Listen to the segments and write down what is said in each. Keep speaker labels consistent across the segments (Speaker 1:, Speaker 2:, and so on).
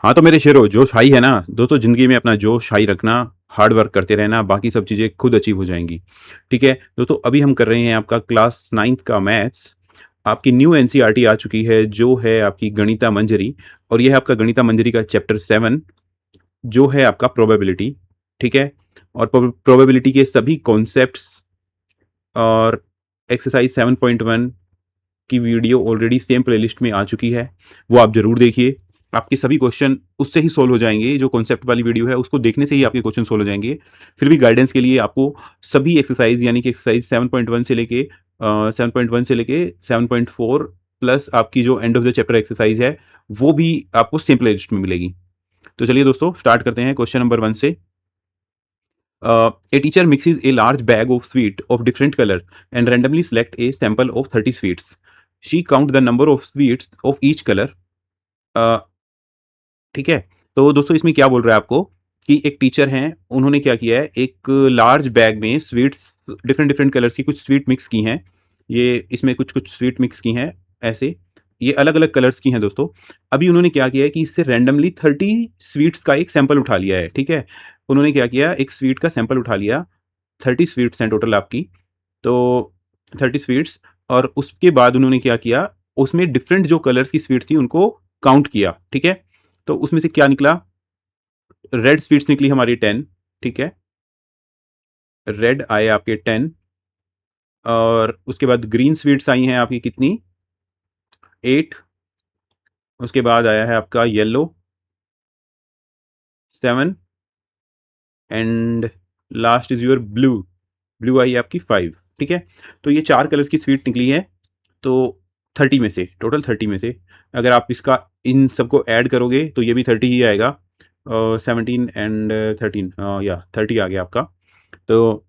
Speaker 1: हाँ तो मेरे शेरो, जोश हाई है ना दोस्तों। ज़िंदगी में अपना जोश हाई रखना, हार्ड वर्क करते रहना, बाकी सब चीज़ें खुद अचीव हो जाएंगी। ठीक है दोस्तों, अभी हम कर रहे हैं आपका क्लास 9th का मैथ्स। आपकी न्यू एनसीईआरटी आ चुकी है जो है आपकी गणिता मंजरी, और यह है आपका गणिता मंजरी का चैप्टर 7 जो है आपका प्रोबेबिलिटी। ठीक है, और प्रोबेबिलिटी के सभी कॉन्सेप्ट्स और एक्सरसाइज 7.1 की वीडियो ऑलरेडी सेम प्लेलिस्ट में आ चुकी है, वो आप ज़रूर देखिए। आपके सभी क्वेश्चन उससे ही सोल्व हो जाएँगे, जो कॉन्सेप्ट वाली वीडियो है उसको देखने से ही आपके क्वेश्चन सोल्व हो जाएँगे। फिर भी गाइडेंस के लिए आपको सभी एक्सरसाइज़ यानी कि एक्सरसाइज 7.1 से लेके 7.1 से लेके 7.4 प्लस आपकी जो end of the chapter exercise है, वो भी आपको सेम प्लेलिस्ट में मिलेगी। तो चलिए दोस्तों स्टार्ट करते हैं क्वेश्चन नंबर 1 से। A teacher mixes a large bag of sweet of different color and randomly select a sample of 30 sweets. She count the number of sweets of each color. ठीक है, तो दोस्तों इसमें क्या बोल रहा है आपको कि एक टीचर हैं, उन्होंने क्या किया है, एक लार्ज बैग में स्वीट्स डिफरेंट डिफरेंट कलर्स की कुछ स्वीट मिक्स की हैं। ये इसमें कुछ कुछ स्वीट मिक्स की हैं ऐसे, ये अलग अलग कलर्स की हैं दोस्तों। अभी उन्होंने क्या किया है कि इससे रैंडमली 30 स्वीट्स का एक सैंपल उठा लिया है। ठीक है, उन्होंने क्या किया, एक स्वीट का सैंपल उठा लिया। 30 स्वीट्स हैं टोटल आपकी, तो 30 स्वीट्स। और उसके बाद उन्होंने क्या किया, उसमें डिफरेंट जो कलर्स की स्वीट्स थी उनको काउंट किया। ठीक है, तो उसमें से क्या निकला, रेड स्वीट्स निकली हमारी 10। ठीक है, रेड आए आपके 10, और उसके बाद ग्रीन स्वीट्स आई हैं आपकी कितनी, 8। उसके बाद आया है आपका yellow 7, and last is your blue. Blue आई है आपकी 5। ठीक है, तो ये 4 कलर्स की स्वीट निकली है। तो 30 में से, टोटल 30 में से अगर आप इसका इन सबको ऐड करोगे तो ये भी 30 ही आएगा। 17 एंड 13, या 30 आ गया आपका। तो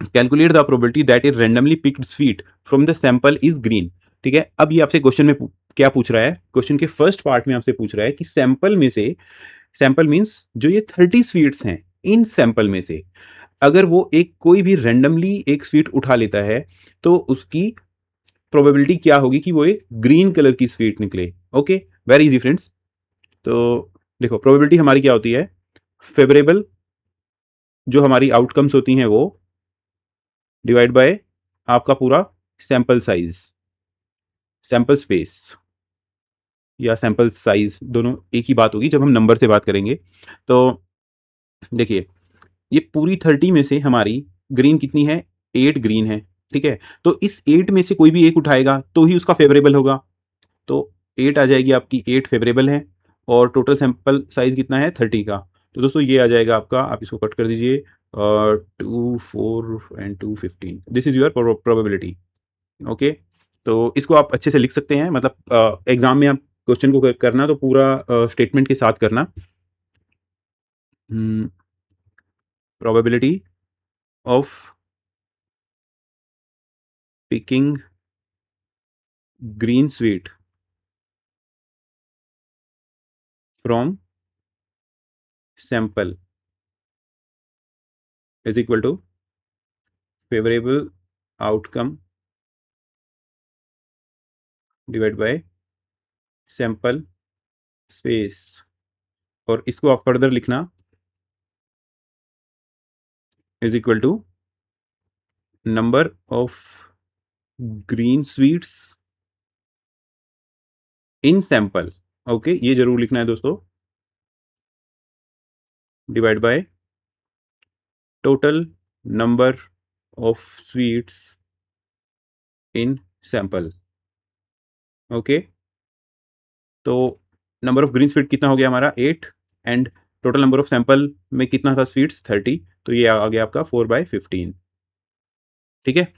Speaker 1: calculate the probability that A randomly picked sweet from the sample is green. ठीक है, अब ये आपसे क्वेश्चन में क्या पूछ रहा है, क्वेश्चन के फर्स्ट पार्ट में आपसे पूछ रहा है कि सैंपल में से, सैंपल मीन्स जो ये 30 स्वीट्स हैं, इन सैंपल में से अगर वो एक कोई भी रैंडमली एक स्वीट उठा लेता है तो उसकी प्रोबेबिलिटी क्या होगी कि वो एक ग्रीन कलर की स्वीट निकले। Okay, very easy friends. तो देखो प्रोबेबिलिटी हमारी क्या होती है, फेवरेबल जो हमारी आउटकम्स होती हैं वो डिवाइड बाय आपका पूरा सैंपल साइज, सैंपल स्पेस या सैंपल साइज, दोनों एक ही बात होगी जब हम नंबर से बात करेंगे। तो देखिए, ये पूरी 30 में से हमारी ग्रीन कितनी है, 8 ग्रीन है। ठीक है, तो इस 8 में से कोई भी एक उठाएगा तो ही उसका फेवरेबल होगा। तो 8 आ जाएगी आपकी, 8 फेवरेबल है, और टोटल सैंपल साइज कितना है 30 का। तो दोस्तों ये आ जाएगा आपका, आप इसको कट कर दीजिए, और 2 4 and 2 15, this is your probability. Okay, तो इसको आप अच्छे से लिख सकते हैं, मतलब एग्जाम में आप क्वेश्चन को करना तो पूरा स्टेटमेंट के साथ करना। Probability of picking green sweet from sample is equal to favourable outcome divide by sample space. और इसको आप फर्दर लिखना is equal to number of green sweets in sample. Okay, ये जरूर लिखना है दोस्तों, divide by total number of sweets in sample. Okay, तो नंबर ऑफ ग्रीन स्वीट कितना हो गया हमारा 8, and total number of sample में कितना था स्वीट्स 30, तो ये आ गया आपका 4/15। ठीक है,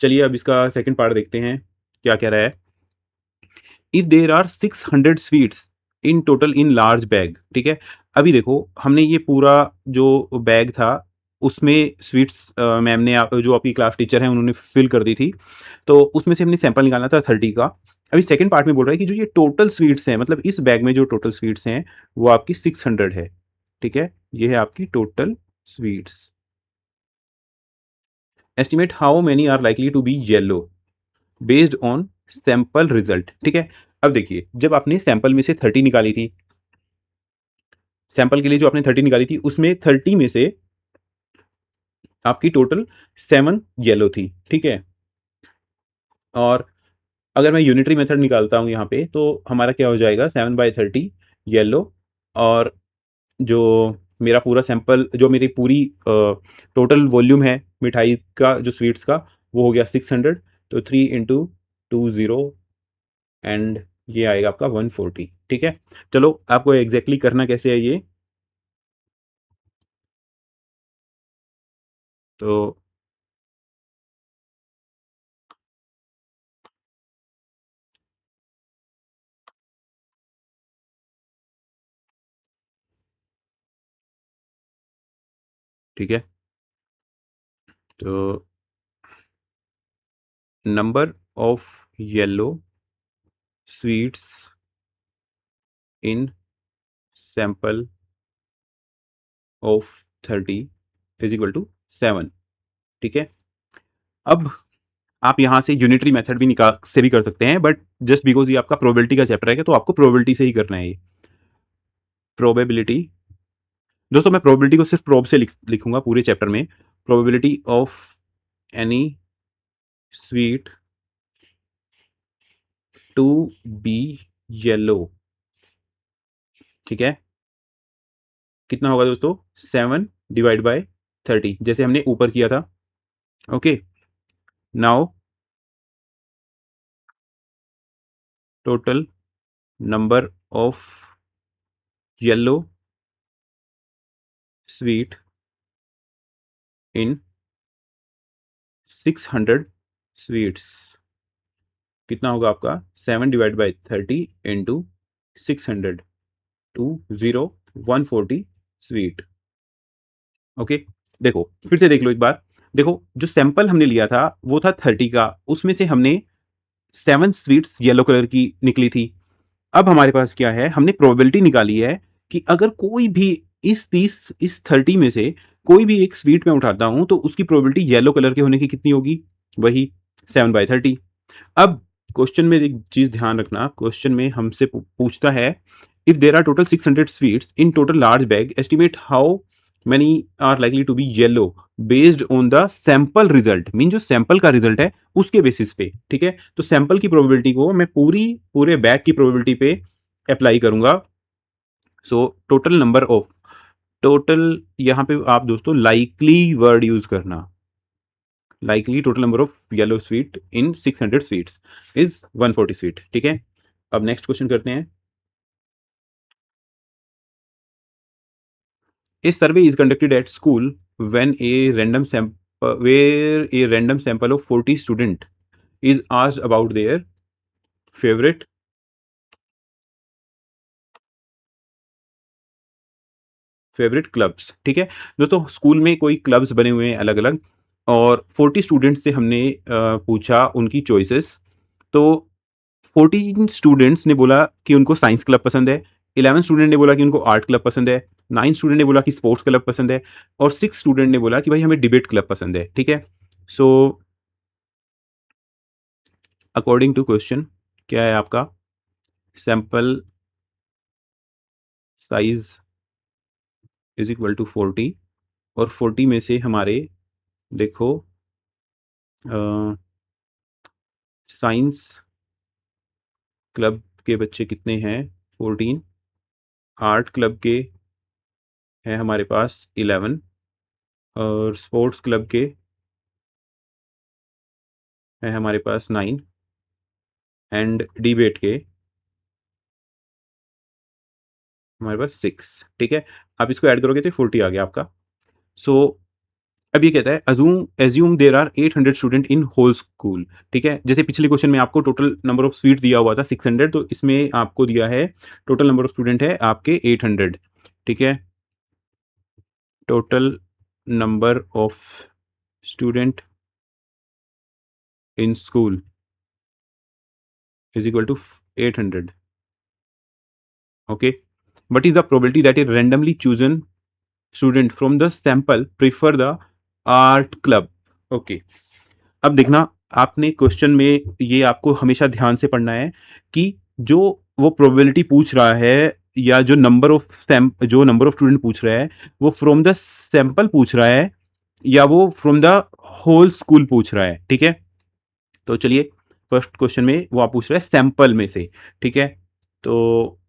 Speaker 1: चलिए अब इसका सेकंड पार्ट देखते हैं क्या कह रहा है। If there are 600 sweets in total in large bag. ठीक है, अभी देखो हमने ये पूरा जो बैग था उसमें स्वीट्स मैम ने जो आपकी क्लास टीचर है उन्होंने फिल कर दी थी, तो उसमें से हमने सैंपल निकालना था 30 का। अभी सेकंड पार्ट में बोल रहा है कि जो ये टोटल स्वीट्स हैं, मतलब इस बैग में जो टोटल स्वीट्स हैं वो आपकी 600 है। ठीक है, ये है आपकी total sweets. Estimate how many are likely to be yellow based on sample result. ठीक है, अब देखिए जब आपने सैंपल में से 30 निकाली थी, सैंपल के लिए जो आपने 30 निकाली थी, उसमें 30 में से आपकी टोटल 7 येलो थी, ठीक है? और अगर मैं यूनिटरी मेथड निकालता हूँ यहाँ पे, तो हमारा क्या हो जाएगा, 7/30 येलो, और जो मेरा पूरा सैंपल, जो मेरी पूरी टोटल वॉल्यूम है मिठाई का, जो स्वीट्स का, वो हो गया 600। तो 3 इंटू 20 एंड ये आएगा आपका 140, ठीक है? चलो आपको एग्जैक्टली करना कैसे है ये, तो ठीक है, तो number of yellow sweets in sample of 30 is equal to 7, ठीक है? अब आप यहाँ से यूनिटरी मेथड भी निकाल से भी कर सकते हैं, बट जस्ट बिकॉज ये आपका प्रोबेबिलिटी का चैप्टर है, तो आपको प्रोबेबिलिटी से ही करना है ये। प्रोबेबिलिटी, दोस्तों मैं प्रोबेबिलिटी को सिर्फ प्रोब से लिखूंगा पूरे चैप्टर में। Probability of any sweet to be yellow, ठीक है? कितना होगा दोस्तों, 7/30, जैसे हमने ऊपर किया था। Okay, now total number of yellow sweet in 600 sweets, कितना होगा आपका, 7/30 इंटू 600, 140 स्वीट। ओके, देखो फिर से देख लो एक बार। देखो जो सैंपल हमने लिया था वो था 30 का, उसमें से हमने 7 स्वीट्स येलो कलर की निकली थी। अब हमारे पास क्या है, हमने प्रोबेबिलिटी निकाली है कि अगर कोई भी इस 30 में से कोई भी एक स्वीट मैं उठाता हूं, तो उसकी प्रोबेबिलिटी येलो कलर के होने की कितनी होगी, वही 7/30। अब क्वेश्चन में एक चीज ध्यान रखना, क्वेश्चन में हमसे पूछता है, if there are total 600 sweets in total large bag, estimate how many are likely to be yellow based on the sample result. Mean जो सैंपल का रिजल्ट है उसके बेसिस पे, ठीक है? तो सैंपल की प्रोबेबिलिटी को मैं पूरे बैग की प्रोबेबिलिटी पे अप्लाई करूंगा। सो टोटल नंबर ऑफ, टोटल यहाँ पे आप दोस्तों लाइकली वर्ड यूज करना, likely total number of yellow sweet in 600 sweets is 140 sweet, ठीक है? अब नेक्स्ट क्वेश्चन करते हैं। A survey is conducted at school when a random sample where a random sample of 40 student is asked about their favorite favourite clubs, ठीक है? दोस्तों school में कोई क्लब्स बने हुए हैं अलग अलग, और 40 स्टूडेंट्स से हमने पूछा उनकी चॉइसेस। तो 14 स्टूडेंट्स ने बोला कि उनको साइंस क्लब पसंद है, 11 स्टूडेंट ने बोला कि उनको आर्ट क्लब पसंद है, 9 स्टूडेंट ने बोला कि स्पोर्ट्स क्लब पसंद है, और 6 स्टूडेंट ने बोला कि भाई हमें डिबेट क्लब पसंद है, ठीक है? सो अकॉर्डिंग टू क्वेश्चन क्या है आपका, sample size is equal to 40, और 40 में से हमारे देखो साइंस क्लब के बच्चे कितने हैं, 14, आर्ट क्लब के हैं हमारे पास 11, और स्पोर्ट्स क्लब के हैं हमारे पास 9, एंड डिबेट के हमारे पास 6, ठीक है? आप इसको ऐड करोगे तो 40 आ गया आपका। सो अब ये कहता है assume there are 800 student in whole school, ठीक है? जैसे पिछले क्वेश्चन में आपको टोटल नंबर ऑफ स्वीट दिया हुआ था 600, तो इसमें आपको दिया है टोटल नंबर ऑफ स्टूडेंट है आपके 800, ठीक है? Total number of student in school is equal to 800, okay? What is the probability that a randomly chosen student from the sample prefer the art club? Okay, अब देखना, आपने question में ये आपको हमेशा ध्यान से पढ़ना है कि जो वो प्रोबेबिलिटी पूछ रहा है या जो नंबर ऑफ स्टूडेंट पूछ रहा है वो फ्रॉम द सैंपल पूछ रहा है या वो फ्रॉम द होल स्कूल पूछ रहा है, ठीक है। तो चलिए फर्स्ट क्वेश्चन में वो आप पूछ रहे हैं सैंपल में से, ठीक है। तो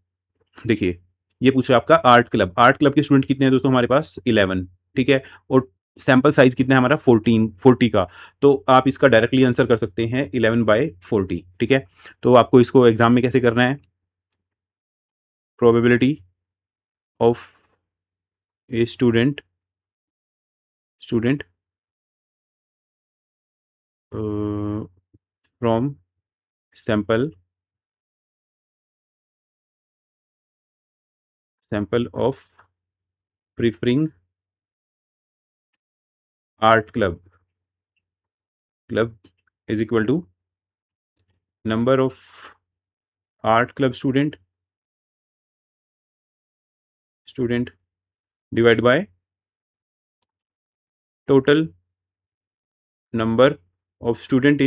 Speaker 1: देखिए ये पूछ रहा है आपका आर्ट क्लब के स्टूडेंट कितने हैं दोस्तों हमारे पास 11, ठीक है। और सैंपल साइज कितना है हमारा 40 का। तो आप इसका डायरेक्टली आंसर कर सकते हैं 11/40, ठीक है। तो आपको इसको एग्जाम में कैसे करना है, probability of a student from sample of preferring art club is equal to number of art club student divide by total number of student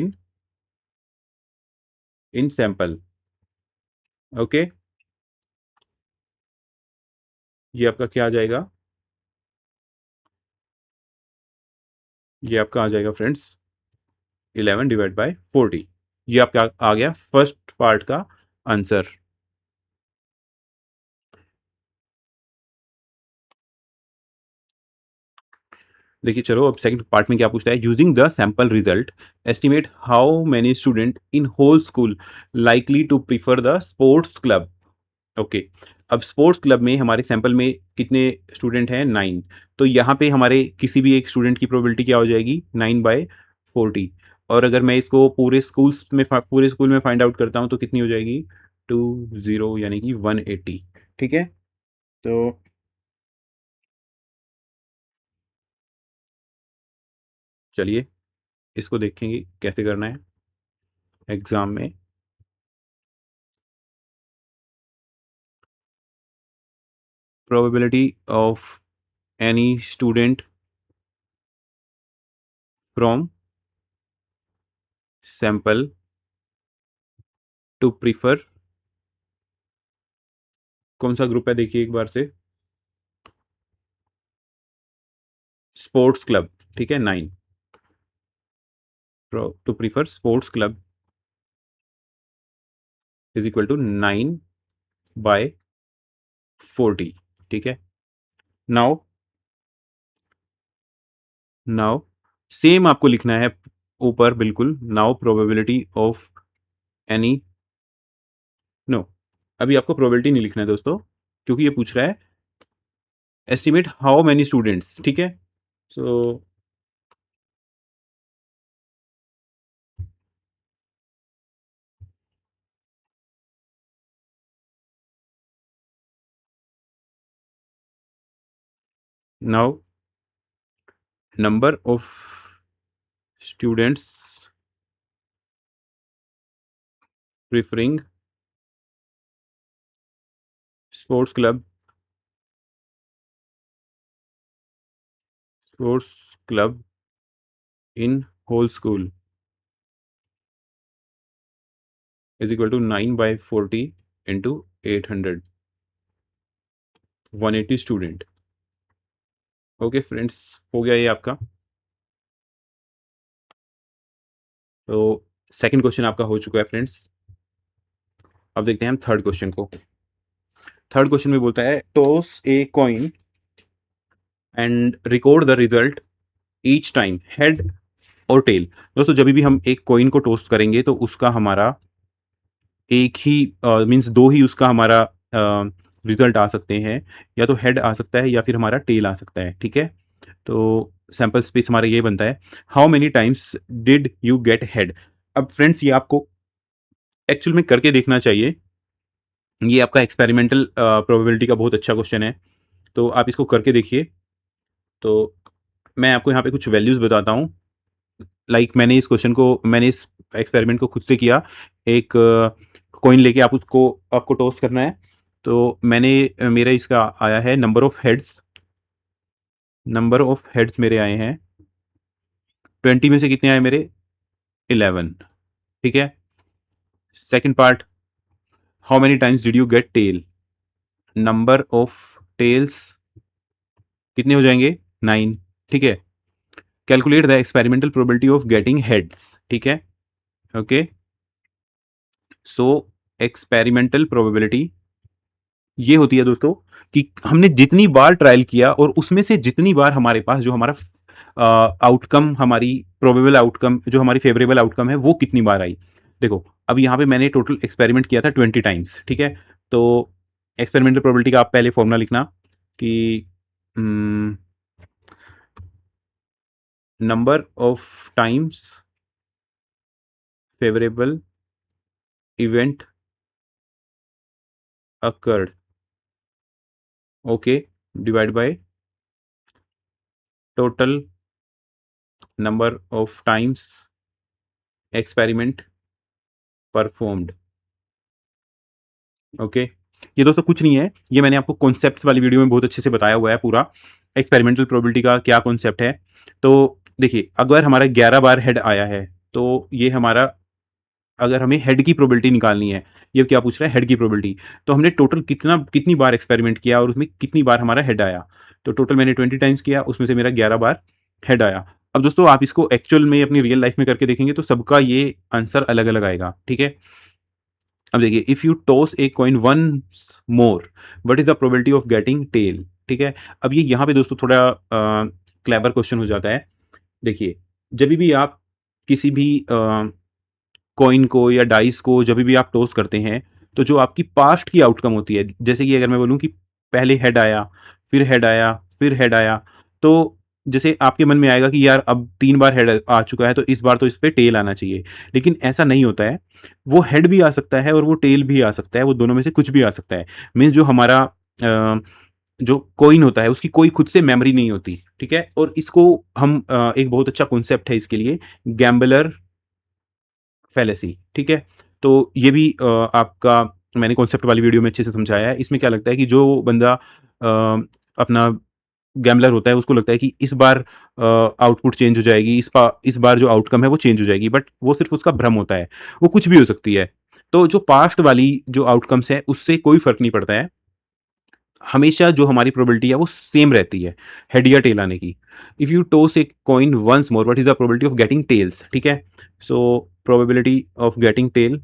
Speaker 1: in sample. Okay, ये आपका क्या आ जाएगा, ये आपका आ जाएगा फ्रेंड्स 11/40। ये आपका आ गया फर्स्ट पार्ट का आंसर। देखिए चलो अब सेकंड पार्ट में क्या पूछता है, using the sample result estimate how many student in whole school likely to prefer the sports club. Okay, अब स्पोर्ट्स क्लब में हमारे सैंपल में कितने स्टूडेंट हैं, 9। तो यहाँ पे हमारे किसी भी एक स्टूडेंट की प्रोबेबिलिटी क्या हो जाएगी, 9/40। और अगर मैं इसको पूरे स्कूल में फाइंड आउट करता हूँ तो कितनी हो जाएगी, 20 यानी कि 180, ठीक है। तो चलिए इसको देखेंगे कैसे करना है एग्जाम में। Probability of any student from sample to prefer, कौन सा ग्रुप है देखिए एक बार से, स्पोर्ट्स क्लब, ठीक है, 9 to prefer sports club is equal to 9/40, ठीक है। नाउ नाउ सेम आपको लिखना है ऊपर बिल्कुल, now probability of any, no अभी आपको प्रोबेबिलिटी नहीं लिखना है दोस्तों, क्योंकि ये पूछ रहा है एस्टिमेट हाउ मेनी स्टूडेंट्स, ठीक है। So now number of students preferring sports club in whole school is equal to 9/40 into 800, 180 student. Okay friends, हो गया ये आपका। तो सेकंड क्वेश्चन आपका हो चुका है फ्रेंड्स। अब देखते हैं हम थर्ड क्वेश्चन को। थर्ड क्वेश्चन में बोलता है toss a coin and record the result each time head और टेल। दोस्तों जब भी हम एक कॉइन को टॉस करेंगे तो उसका हमारा एक ही मीन्स दो ही उसका हमारा रिजल्ट आ सकते हैं, या तो हेड आ सकता है या फिर हमारा टेल आ सकता है, ठीक है। तो सैंपल स्पेस हमारा ये बनता है, how many times did you gate head. अब फ्रेंड्स ये आपको एक्चुअल में करके देखना चाहिए, ये आपका एक्सपेरिमेंटल प्रोबेबिलिटी का बहुत अच्छा क्वेश्चन है, तो आप इसको करके देखिए। तो मैं आपको यहाँ पे कुछ वैल्यूज़ बताता हूँ। मैंने इस एक्सपेरिमेंट को खुद से किया। एक कॉइन लेके आपको टॉस करना है। तो मेरा इसका आया है नंबर ऑफ हेड्स मेरे आए हैं 20 में से कितने आए मेरे, 11, ठीक है। Second part, how many times did you get tail, number of tails कितने हो जाएंगे, 9, ठीक है। Calculate the experimental probability of getting heads, ठीक है, ओके। सो एक्सपेरिमेंटल प्रोबेबिलिटी ये होती है दोस्तों कि हमने जितनी बार ट्रायल किया और उसमें से जितनी बार हमारे पास जो हमारा आउटकम, हमारी प्रोबेबल आउटकम, जो हमारी फेवरेबल आउटकम है वो कितनी बार आई। देखो अब यहाँ पे मैंने टोटल एक्सपेरिमेंट किया था 20 टाइम्स, ठीक है। तो एक्सपेरिमेंटल प्रोबेबिलिटी का आप पहले फॉर्मूला लिखना कि number of times favourable event occurred, okay, divide by total number of times experiment performed, okay. ये दोस्तों कुछ नहीं है, ये मैंने आपको कॉन्सेप्ट्स वाली वीडियो में बहुत अच्छे से बताया हुआ है पूरा, एक्सपेरिमेंटल प्रोबेबिलिटी का क्या कॉन्सेप्ट है। तो देखिए अगर हमारा 11 बार हेड आया है तो ये हमारा, अगर हमें हेड की प्रोबेबिलिटी निकालनी है, ये क्या पूछ रहा है, हेड की प्रोबेबिलिटी, तो हमने टोटल कितनी बार एक्सपेरिमेंट किया और उसमें कितनी बार हमारा हेड आया। तो टोटल मैंने 20 टाइम्स किया, उसमें से मेरा 11 बार हेड आया। अब दोस्तों आप इसको एक्चुअल में अपनी रियल लाइफ में करके देखेंगे तो सबका ये आंसर अलग अलग आएगा, ठीक है। अब देखिए, if you toss a coin once more, what is the probability of getting tail, ठीक है। अब ये यहाँ पे दोस्तों थोड़ा क्लेवर क्वेश्चन हो जाता है। देखिए जब भी आप किसी भी कॉइन को या डाइस को जब भी आप टॉस करते हैं, तो जो आपकी पास्ट की आउटकम होती है, जैसे कि अगर मैं बोलूँ कि पहले हेड आया, फिर हेड आया, फिर हेड आया, तो जैसे आपके मन में आएगा कि यार अब 3 बार हेड आ चुका है तो इस बार तो इस पे टेल आना चाहिए। लेकिन ऐसा नहीं होता है, वो हेड भी आ सकता है और वो टेल भी आ सकता है, वो दोनों में से कुछ भी आ सकता है। मीन्स जो हमारा जो कॉइन होता है उसकी कोई खुद से मेमोरी नहीं होती, ठीक है। और इसको हम एक बहुत अच्छा कॉन्सेप्ट है इसके लिए, गैम्बलर फैलेसी, ठीक है। तो ये भी आपका मैंने कॉन्सेप्ट वाली वीडियो में अच्छे से समझाया है। इसमें क्या लगता है कि जो बंदा अपना गैम्बलर होता है उसको लगता है कि इस बार आउटपुट चेंज हो जाएगी, इस बार जो आउटकम है वो चेंज हो जाएगी, बट वो सिर्फ उसका भ्रम होता है, वो कुछ भी हो सकती है। तो जो पास्ट वाली जो आउटकम्स है उससे कोई फर्क नहीं पड़ता है, हमेशा जो हमारी प्रोबेबिलिटी है वो सेम रहती है हेड या टेल आने की। If you toss a coin once more, what is the probability of getting tails, ठीक है। So probability of getting tail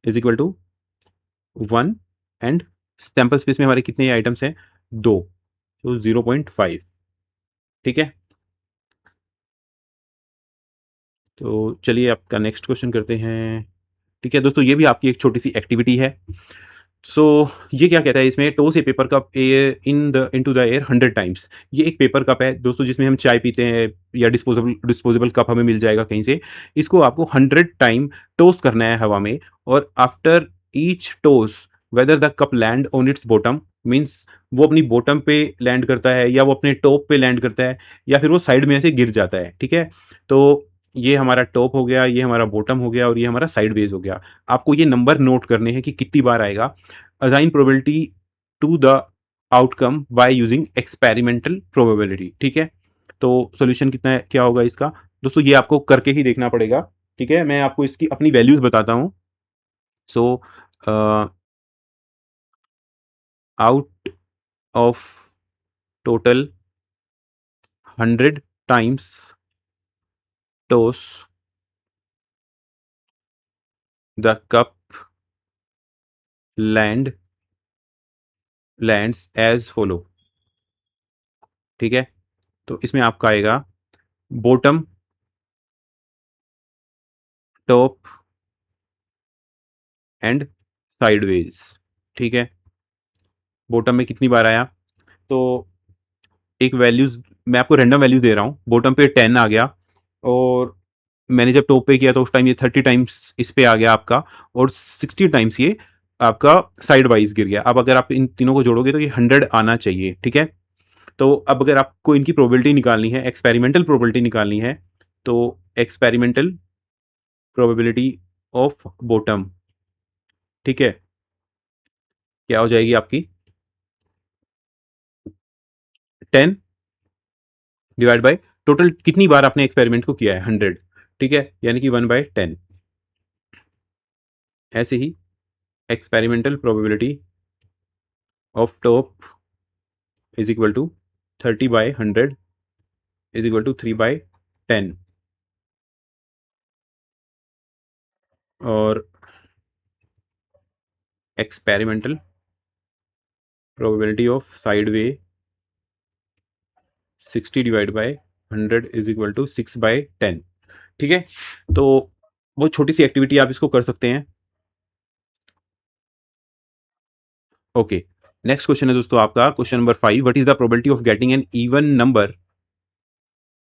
Speaker 1: is equal to 1 and sample space में हमारे कितने आइटम्स हैं, 2, तो 0.5, ठीक है। तो चलिए आपका नेक्स्ट क्वेश्चन करते हैं, ठीक है दोस्तों। ये भी आपकी एक छोटी सी एक्टिविटी है। सो ये क्या कहता है इसमें, toss A paper cup air into the air 100 times. ये एक पेपर कप है दोस्तों जिसमें हम चाय पीते हैं, या डिस्पोजेबल कप हमें मिल जाएगा कहीं से। इसको आपको 100 टाइम टॉस करना है हवा में, और after each toss whether the cup land on it's bottom, means वो अपनी बॉटम पे लैंड करता है या वो अपने टॉप पे लैंड करता है, या फिर वो साइड में ऐसे गिर जाता है, ठीक है। तो ये हमारा टॉप हो गया, ये हमारा बॉटम हो गया, और ये हमारा साइड वेज हो गया। आपको ये नंबर नोट करने हैं कि कितनी बार आएगा। Assign probability to the outcome by using experimental probability, ठीक है। तो सॉल्यूशन कितना है, क्या होगा इसका, दोस्तों ये आपको करके ही देखना पड़ेगा, ठीक है। मैं आपको इसकी अपनी वैल्यूज बताता हूँ। So out of total 100 times toss the cup lands as follow, ठीक है। तो इसमें आपका आएगा बॉटम, टॉप एंड साइडवेज, ठीक है। बॉटम में कितनी बार आया, तो एक वैल्यूज मैं आपको रैंडम वैल्यू दे रहा हूँ। बॉटम पे 10 आ गया, और मैंने जब टॉप पे किया तो उस टाइम ये 30 टाइम्स इस पे आ गया आपका, और 60 टाइम्स ये आपका साइड वाइज गिर गया। अब अगर आप इन तीनों को जोड़ोगे तो ये 100 आना चाहिए, ठीक है। तो अब अगर आपको इनकी प्रोबेबिलिटी निकालनी है, एक्सपेरिमेंटल प्रोबेबिलिटी निकालनी है, तो एक्सपेरिमेंटल प्रोबेबिलिटी ऑफ बॉटम, ठीक है, क्या हो जाएगी आपकी, 10 डिवाइड बाय टोटल कितनी बार आपने एक्सपेरिमेंट को किया है, 100, ठीक है, यानी कि 1/10, ऐसे ही experimental probability of top is equal to 30/100 is equal to 3/10 और experimental probability of side way 60/100 is equal to 6/10। ठीक है, तो वो छोटी सी एक्टिविटी आप इसको कर सकते हैं। ओके, नेक्स्ट क्वेश्चन है दोस्तों आपका question number 5, what is the probability of getting an even number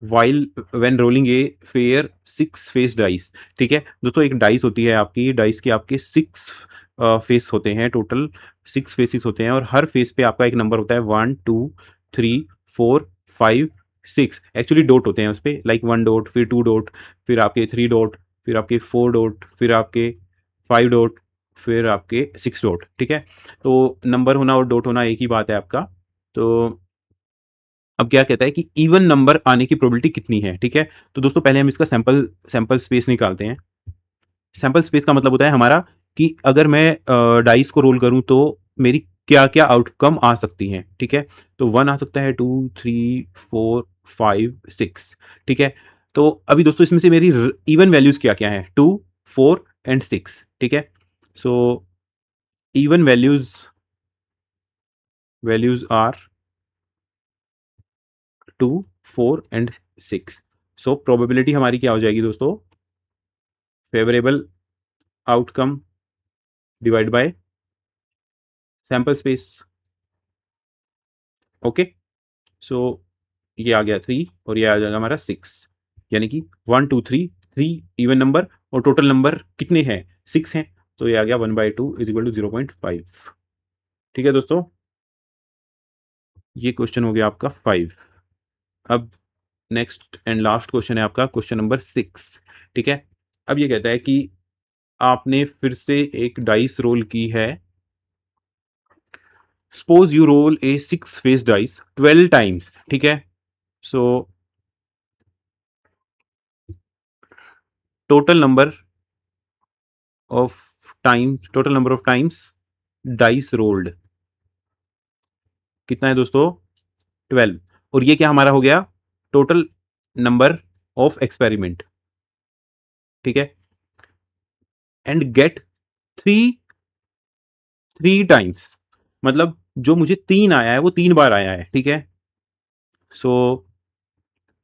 Speaker 1: while when rolling a fair 6 face dice. ठीक है दोस्तों, एक डाइस होती है आपकी, डाइस के आपके 6 फेस होते हैं, टोटल 6 फेसिस होते हैं और हर फेस पे आपका एक नंबर होता है 1 2 3 4 5 6। एक्चुअली डॉट होते हैं उस पर, लाइक 1 डॉट, फिर 2 डॉट, फिर आपके 3 डॉट, फिर आपके 4 डॉट, फिर आपके 5 डॉट, फिर आपके 6 डॉट। ठीक है, तो नंबर होना और डॉट होना एक ही बात है आपका। तो अब क्या कहता है कि इवन नंबर आने की प्रोबेबिलिटी कितनी है। ठीक है, तो दोस्तों पहले हम इसका सैंपल सैंपल स्पेस निकालते हैं। सैंपल स्पेस का मतलब होता है हमारा कि अगर मैं डाइस को रोल करूं तो मेरी क्या क्या आउटकम आ सकती हैं। ठीक है, तो 1 आ सकता है, 2 3 4 5 6। ठीक है, तो अभी दोस्तों इसमें से मेरी इवन वैल्यूज क्या क्या है, 2 4 एंड 6। ठीक है, so even values are 2 4 and 6। So probability हमारी क्या हो जाएगी दोस्तों, favourable outcome divide by sample space. Okay, so ये आ गया 3 और ये आ जाएगा हमारा 6, यानी कि 1 2 3 इवन नंबर और टोटल नंबर कितने हैं, 6 हैं, तो ये आ गया 1/2 इज इक्वल टू 0.5। ठीक है दोस्तों, ये क्वेश्चन हो गया आपका 5। अब नेक्स्ट एंड लास्ट क्वेश्चन है आपका क्वेश्चन नंबर 6। ठीक है, अब ये कहता है कि आपने फिर से एक डाइस रोल की है। Suppose you roll a 6 face dice 12 times. ठीक है, so total number total number of times dice rolled कितना है दोस्तों, 12। और ये क्या हमारा हो गया, टोटल नंबर ऑफ एक्सपेरिमेंट। ठीक है, and get three three times, मतलब जो मुझे 3 आया है वो 3 बार आया है। ठीक है, so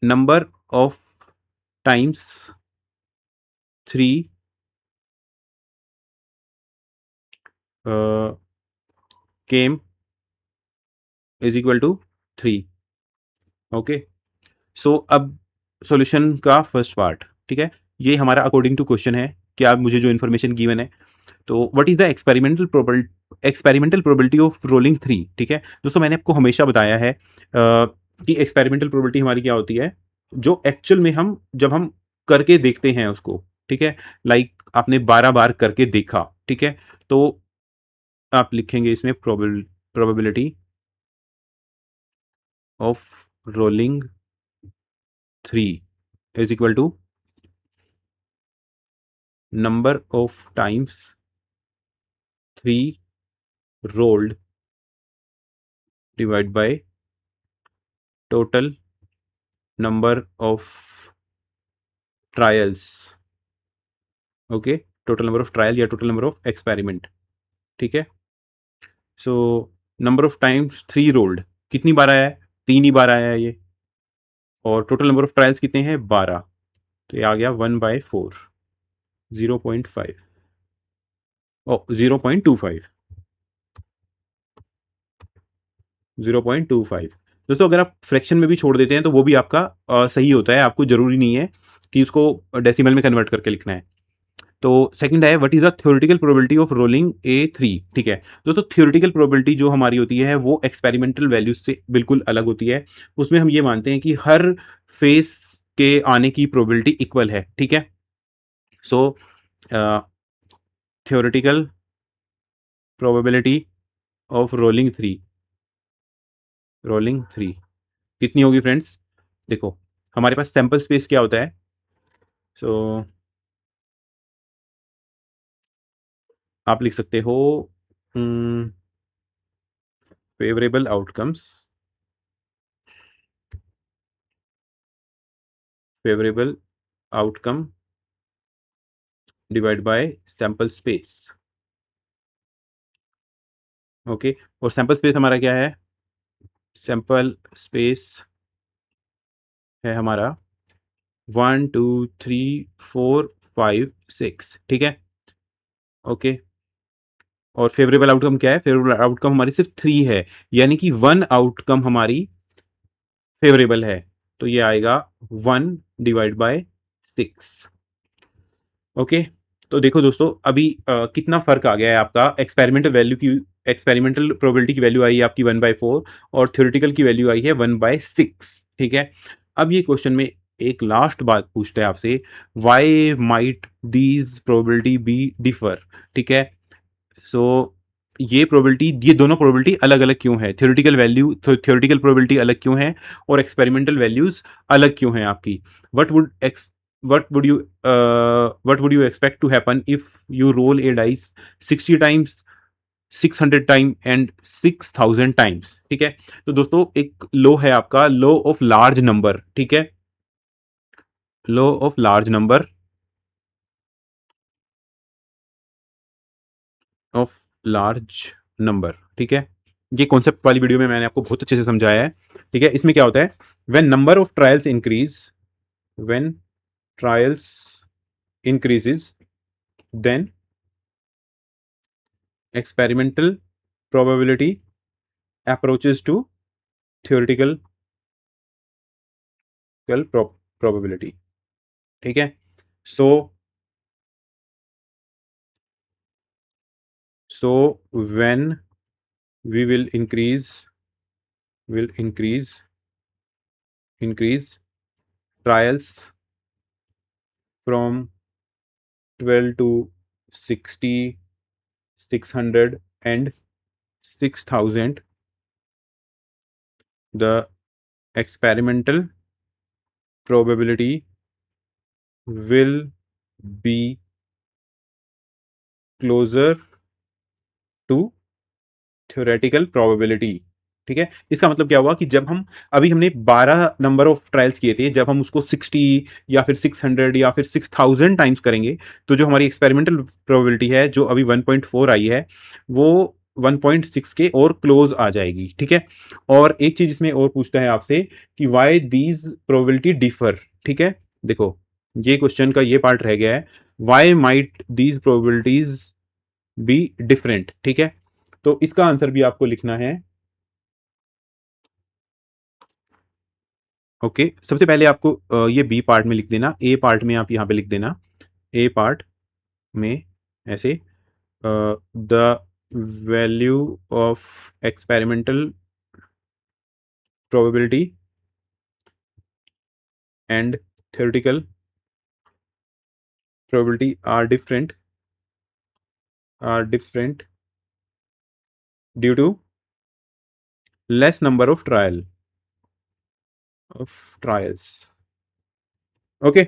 Speaker 1: number of times 3 came is equal to 3। Okay, so अब सॉल्यूशन का फर्स्ट पार्ट। ठीक है, ये हमारा अकॉर्डिंग टू क्वेश्चन है कि आप मुझे जो इन्फॉर्मेशन गिवन है, तो what is the experimental probability of rolling 3। ठीक है दोस्तों, मैंने आपको हमेशा बताया है कि एक्सपेरिमेंटल प्रोबेबिलिटी हमारी क्या होती है, जो एक्चुअल में हम जब हम करके देखते हैं उसको। ठीक है, लाइक आपने 12 बार करके देखा। ठीक है, तो आप लिखेंगे इसमें probability of rolling 3 is equal to number of times 3 rolled divide by total number of trials. Okay, total number of trial या टोटल नंबर ऑफ एक्सपेरिमेंट। ठीक है, so number of times 3 rolled कितनी बार आया है, 3 ही बार आया है ये, और टोटल नंबर ऑफ ट्रायल्स कितने हैं, 12। तो ये आ गया 1/4, 0.5, ओ 0.25, 0.25। दोस्तों अगर आप फ्रैक्शन में भी छोड़ देते हैं तो वो भी आपका सही होता है, आपको जरूरी नहीं है कि उसको डेसिमल में कन्वर्ट करके लिखना है। तो सेकंड है, what is the theoretical probability of rolling A3। ठीक है दोस्तों, थ्योरेटिकल प्रोबेबिलिटी जो हमारी होती है वो एक्सपेरिमेंटल वैल्यूज से बिल्कुल अलग होती है। उसमें हम ये मानते हैं कि हर फेस के आने की प्रोबेबिलिटी इक्वल है। ठीक है, so theoretical probability of rolling three कितनी होगी फ्रेंड्स, देखो हमारे पास सैंपल स्पेस क्या होता है, सो आप लिख सकते हो favourable outcomes, favourable outcome divide by sample space. Okay, और सैंपल स्पेस हमारा क्या है? सैंपल स्पेस है हमारा 1 2 3 4 5 6, ठीक है। ओके, और फेवरेबल आउटकम क्या है? फेवरेबल आउटकम हमारी सिर्फ 3 है, यानी कि 1 आउटकम हमारी फेवरेबल है, तो ये आएगा 1 डिवाइड बाय 6। ओके, तो देखो दोस्तों अभी कितना फ़र्क आ गया है आपका। एक्सपेरिमेंटल प्रोबेबिलिटी की वैल्यू आई है आपकी 1/4 और थ्योरेटिकल की वैल्यू आई है 1/6, ठीक है। अब ये क्वेश्चन में एक लास्ट बात पूछता है आपसे, why might these probability be differ, ठीक है। सो ये दोनों प्रोबेबिलिटी अलग-अलग क्यों है? थ्योरेटिकल प्रोबेबिलिटी अलग क्यों है और एक्सपेरिमेंटल वैल्यूज़ अलग क्यों हैं आपकी? What would ex what would you what would you expect to happen if you roll a dice 60 times, 600 time and 6000 times, ठीक है। तो दोस्तों एक लॉ है आपका, लॉ ऑफ लार्ज नंबर, ठीक है। Law of large number of large number, ठीक है। ये कॉन्सेप्ट वाली वीडियो में मैंने आपको बहुत अच्छे से समझाया है, ठीक है। इसमें क्या होता है, when number of trials increase, when trials increases, then experimental probability approaches to theoretical probability, ठीक है। So so when we will increase trials from 12 to 60, 600 and 6000, the experimental probability will be closer to theoretical probability, ठीक है। इसका मतलब क्या हुआ कि जब हम अभी हमने 12 नंबर ऑफ ट्रायल्स किए थे, जब हम उसको 60 या फिर 600 या फिर 6000 टाइम्स करेंगे, तो जो हमारी एक्सपेरिमेंटल प्रोबेबिलिटी है जो अभी 1.4 आई है, वो 1.6 के और क्लोज आ जाएगी, ठीक है। और एक चीज इसमें और पूछता है आपसे कि वाई दीज प्रोबेबिलिटी डिफर, ठीक है। देखो ये क्वेश्चन का ये पार्ट रह गया है, why might these probabilities be different, ठीक है। तो इसका आंसर भी आपको लिखना है। ओके, सबसे पहले आपको ये बी पार्ट में लिख देना, ए पार्ट में आप यहाँ पे लिख देना, ए पार्ट में ऐसे the value of experimental probability and theoretical probability are different due to less number of trials. Okay,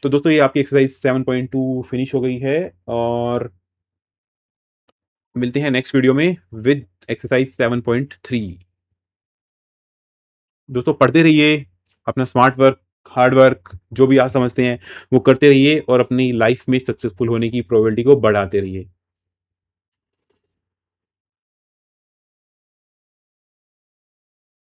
Speaker 1: तो दोस्तों ये आपकी एक्सरसाइज 7.2 फिनिश हो गई है और मिलते हैं नेक्स्ट वीडियो में विद एक्सरसाइज 7.3। दोस्तों पढ़ते रहिए, अपना स्मार्ट वर्क, हार्ड वर्क जो भी आप समझते हैं वो करते रहिए और अपनी लाइफ में सक्सेसफुल होने की प्रोबेबिलिटी को बढ़ाते रहिए।